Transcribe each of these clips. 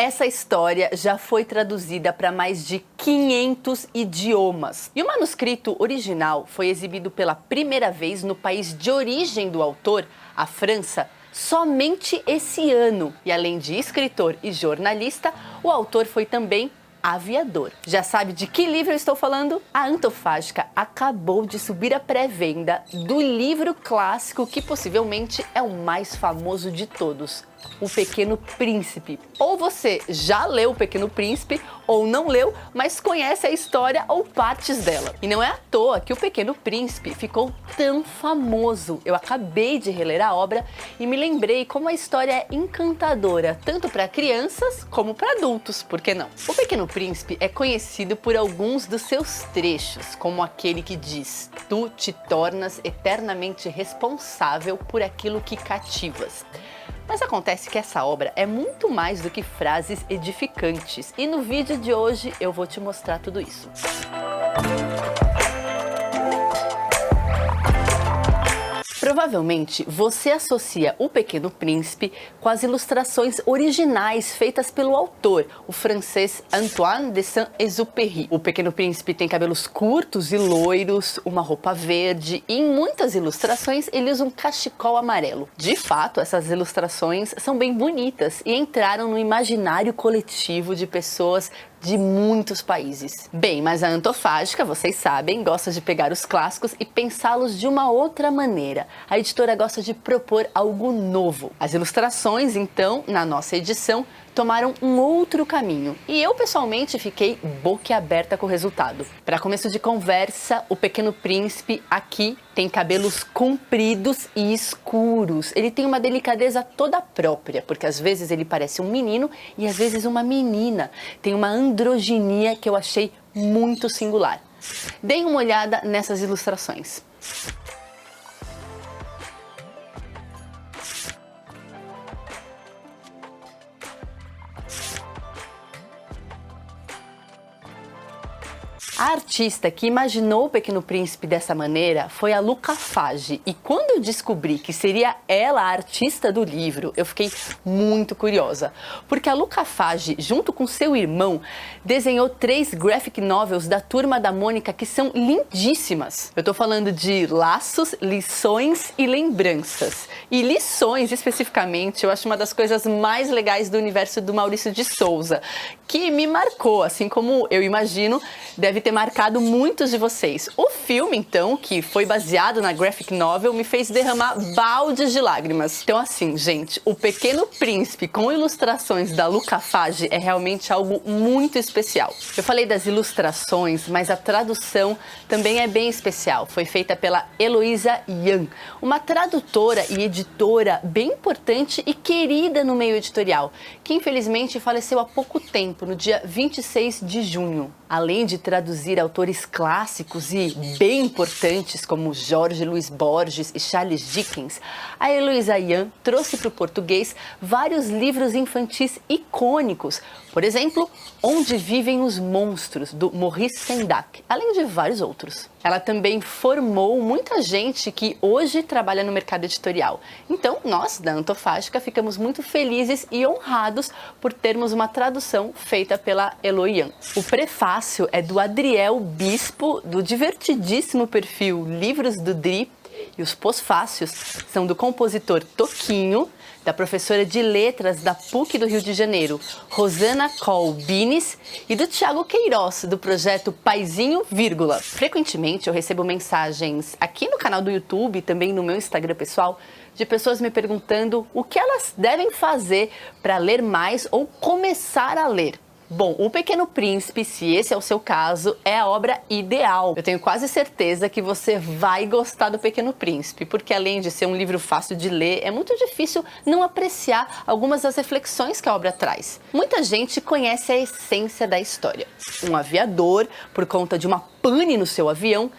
Essa história já foi traduzida para mais de 500 idiomas. E o manuscrito original foi exibido pela primeira vez no país de origem do autor, a França, somente esse ano. E além de escritor e jornalista, o autor foi também aviador. Já sabe de que livro eu estou falando? A Antofágica acabou de subir a pré-venda do livro clássico que possivelmente é o mais famoso de todos, O Pequeno Príncipe. Ou você já leu O Pequeno Príncipe ou não leu, mas conhece a história ou partes dela. E não é à toa que O Pequeno Príncipe ficou tão famoso. Eu acabei de reler a obra e me lembrei como a história é encantadora, tanto para crianças como para adultos, por que não? O Pequeno Príncipe é conhecido por alguns dos seus trechos, como aquele que diz: "Tu te tornas eternamente responsável por aquilo que cativas." Mas acontece que essa obra é muito mais do que frases edificantes, e no vídeo de hoje eu vou te mostrar tudo isso. Provavelmente você associa O Pequeno Príncipe com as ilustrações originais feitas pelo autor, o francês Antoine de Saint-Exupéry. O Pequeno Príncipe tem cabelos curtos e loiros, uma roupa verde e em muitas ilustrações ele usa um cachecol amarelo. De fato, essas ilustrações são bem bonitas e entraram no imaginário coletivo de pessoas de muitos países. Bem, mas a Antofágica, vocês sabem, gosta de pegar os clássicos e pensá-los de uma outra maneira. A editora gosta de propor algo novo. As ilustrações, então, na nossa edição, tomaram um outro caminho. E eu, pessoalmente, fiquei boquiaberta com o resultado. Para começo de conversa, o Pequeno Príncipe aqui tem cabelos compridos e escuros. Ele tem uma delicadeza toda própria, porque às vezes ele parece um menino e às vezes uma menina. Tem uma androginia que eu achei muito singular. Deem uma olhada nessas ilustrações. A artista que imaginou O Pequeno Príncipe dessa maneira foi a Luca Faggi, e quando eu descobri que seria ela a artista do livro, eu fiquei muito curiosa, porque a Luca Faggi, junto com seu irmão, desenhou 3 graphic novels da Turma da Mônica que são lindíssimas. Eu tô falando de Laços, Lições e Lembranças. E Lições, especificamente, eu acho uma das coisas mais legais do universo do Maurício de Souza, que me marcou, assim como eu imagino deve ter marcado muitos de vocês. O filme, então, que foi baseado na graphic novel, me fez derramar baldes de lágrimas. Então, assim, gente, O Pequeno Príncipe com ilustrações da Luca Faggi é realmente algo muito especial. Eu falei das ilustrações, mas a tradução também é bem especial. Foi feita pela Heloísa Yan, uma tradutora e editora bem importante e querida no meio editorial, que infelizmente faleceu há pouco tempo, no dia 26 de junho. Além de traduzir autores clássicos e bem importantes como Jorge Luis Borges e Charles Dickens, a Heloísa Yan trouxe para o português vários livros infantis icônicos, por exemplo, Onde Vivem os Monstros, do Maurice Sendak, além de vários outros. Ela também formou muita gente que hoje trabalha no mercado editorial. Então, nós, da Antofágica, ficamos muito felizes e honrados por termos uma tradução feita pela Elo Yan. O prefácio é do Adriel Bispo, do divertidíssimo perfil Livros do Dri, e os pós-fácios são do compositor Toquinho, da professora de letras da PUC do Rio de Janeiro, Rosana Colbines, e do Thiago Queiroz, do projeto Paizinho, vírgula. Frequentemente eu recebo mensagens aqui no canal do YouTube e também no meu Instagram pessoal de pessoas me perguntando o que elas devem fazer para ler mais ou começar a ler. Bom, O Pequeno Príncipe, se esse é o seu caso, é a obra ideal. Eu tenho quase certeza que você vai gostar do Pequeno Príncipe, porque além de ser um livro fácil de ler, é muito difícil não apreciar algumas das reflexões que a obra traz. Muita gente conhece a essência da história. Um aviador, por conta de uma pane no seu avião,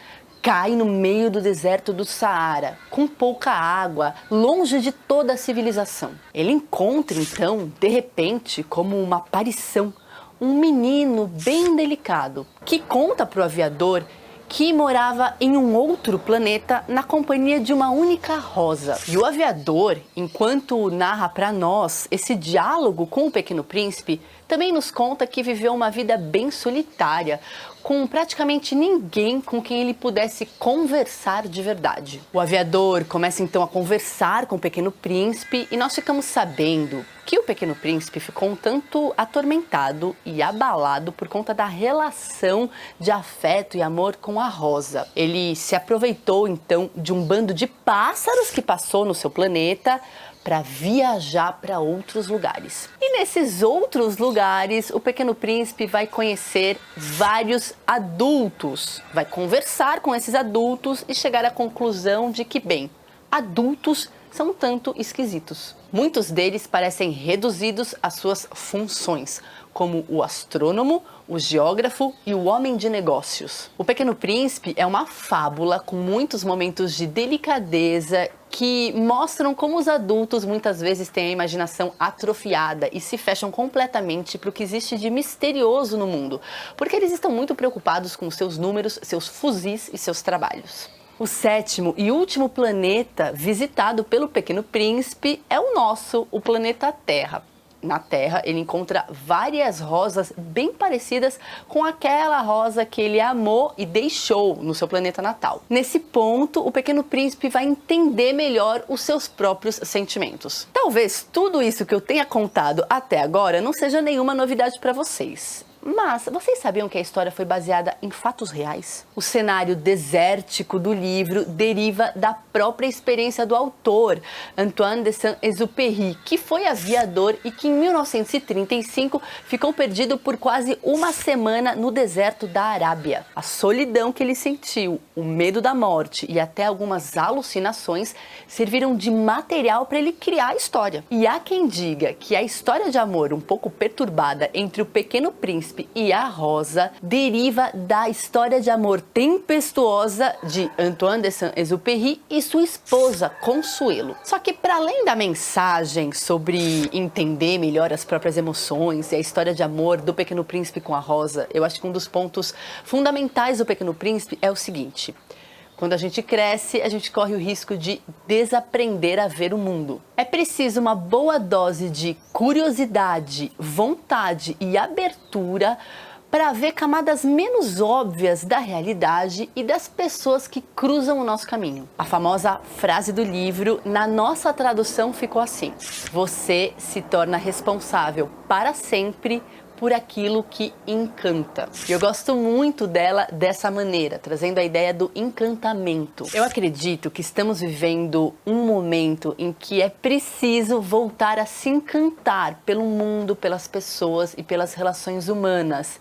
cai no meio do deserto do Saara, com pouca água, longe de toda a civilização. Ele encontra, então, de repente, como uma aparição, um menino bem delicado, que conta para o aviador que morava em um outro planeta na companhia de uma única rosa. E o aviador, enquanto narra para nós esse diálogo com o Pequeno Príncipe, também nos conta que viveu uma vida bem solitária, com praticamente ninguém com quem ele pudesse conversar de verdade. O aviador começa então a conversar com o Pequeno Príncipe e nós ficamos sabendo que o Pequeno Príncipe ficou um tanto atormentado e abalado por conta da relação de afeto e amor com a rosa. Ele se aproveitou então de um bando de pássaros que passou no seu planeta para viajar para outros lugares. E nesses outros lugares, o Pequeno Príncipe vai conhecer vários adultos, vai conversar com esses adultos e chegar à conclusão de que, bem, adultos são um tanto esquisitos. Muitos deles parecem reduzidos às suas funções, como o astrônomo, o geógrafo e o homem de negócios. O Pequeno Príncipe é uma fábula com muitos momentos de delicadeza que mostram como os adultos muitas vezes têm a imaginação atrofiada e se fecham completamente para o que existe de misterioso no mundo, porque eles estão muito preocupados com seus números, seus fuzis e seus trabalhos. O sétimo e último planeta visitado pelo Pequeno Príncipe é o nosso, o planeta Terra. Na Terra, ele encontra várias rosas bem parecidas com aquela rosa que ele amou e deixou no seu planeta natal. Nesse ponto, o Pequeno Príncipe vai entender melhor os seus próprios sentimentos. Talvez tudo isso que eu tenha contado até agora não seja nenhuma novidade para vocês. Mas vocês sabiam que a história foi baseada em fatos reais? O cenário desértico do livro deriva da própria experiência do autor, Antoine de Saint-Exupéry, que foi aviador e que em 1935 ficou perdido por quase uma semana no deserto da Arábia. A solidão que ele sentiu, o medo da morte e até algumas alucinações serviram de material para ele criar a história. E há quem diga que a história de amor um pouco perturbada entre o Pequeno Príncipe e a rosa deriva da história de amor tempestuosa de Antoine de Saint-Exupéry e sua esposa, Consuelo. Só que para além da mensagem sobre entender melhor as próprias emoções e a história de amor do Pequeno Príncipe com a rosa, eu acho que um dos pontos fundamentais do Pequeno Príncipe é o seguinte: quando a gente cresce, a gente corre o risco de desaprender a ver o mundo. É preciso uma boa dose de curiosidade, vontade e abertura para ver camadas menos óbvias da realidade e das pessoas que cruzam o nosso caminho. A famosa frase do livro, na nossa tradução, ficou assim: você se torna responsável para sempre por aquilo que encanta. E eu gosto muito dela dessa maneira, trazendo a ideia do encantamento. Eu acredito que estamos vivendo um momento em que é preciso voltar a se encantar pelo mundo, pelas pessoas e pelas relações humanas.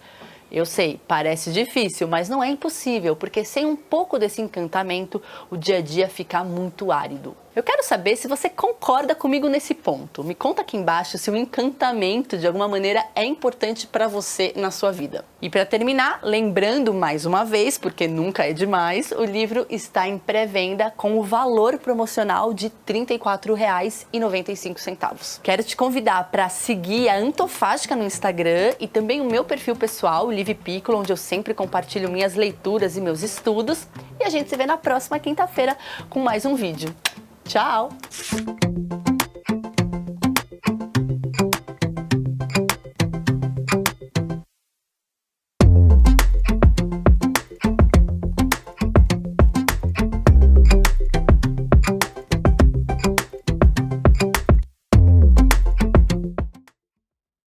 Eu sei, parece difícil, mas não é impossível, porque sem um pouco desse encantamento, o dia a dia fica muito árido. Eu quero saber se você concorda comigo nesse ponto. Me conta aqui embaixo se o encantamento, de alguma maneira, é importante para você na sua vida. E para terminar, lembrando mais uma vez, porque nunca é demais, o livro está em pré-venda com o valor promocional de R$ 34,95. Quero te convidar para seguir a Antofágica no Instagram e também o meu perfil pessoal, o Liv Piccolo, onde eu sempre compartilho minhas leituras e meus estudos. E a gente se vê na próxima quinta-feira com mais um vídeo. Tchau!